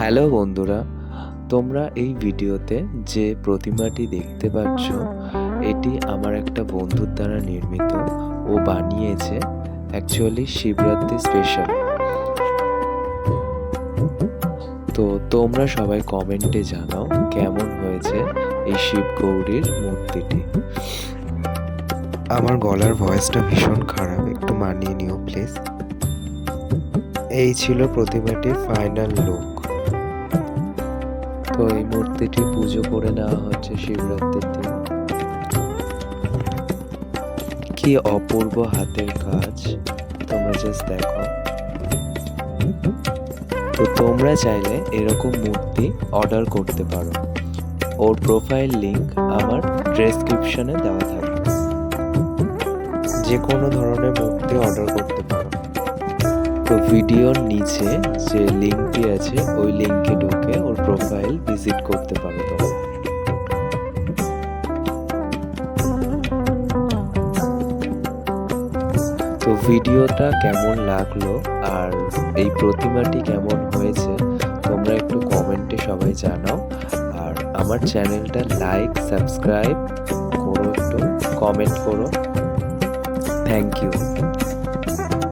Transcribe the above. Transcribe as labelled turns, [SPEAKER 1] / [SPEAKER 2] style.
[SPEAKER 1] Hello বন্ধুরা, তোমরা এই ভিডিওতে যে প্রতিমাটি দেখতে পাচ্ছ এটি আমার একটা বন্ধুর দ্বারা নির্মিত। ও বানিয়েছে অ্যাকচুয়ালি শিবরাত্রি স্পেশাল। তো তোমরা সবাই কমেন্টে জানাও কেমন হয়েছে এই শিব গৌরীর মূর্তিটি।
[SPEAKER 2] আমার গলার ভয়েসটা ভীষণ খারাপ, একটু মানিয়ে নিও প্লিজ। এই ছিল প্রতিমাটির ফাইনাল লুক।
[SPEAKER 1] তো এই মূর্তিটি পুজো করে নেওয়া হচ্ছে শিবরাত্রির দিন। কি অপূর্ব হাতের কাজ, তোমরা জাস্ট দেখো। তো তোমরা চাইলে এরকম মূর্তি অর্ডার করতে পারো। ওর প্রোফাইল লিংক আমার ডেসক্রিপশনে দেওয়া থাকবে।
[SPEAKER 2] যে কোনো ধরনের মূর্তি অর্ডার করতে পারো।
[SPEAKER 1] তো ভিডিওর নিচে যে লিংকটি আছে ওই লিংকে ঢুকে ওর প্রোফাইল ভিজিট করতে পারো তোমরা। তো ভিডিওটা কেমন লাগলো আর এই প্রতিমাটি কেমন হয়েছে তোমরা একটু কমেন্টে সবাই জানাও। আর আমার চ্যানেলটা লাইক সাবস্ক্রাইব করো, একটু কমেন্ট করো। Thank you.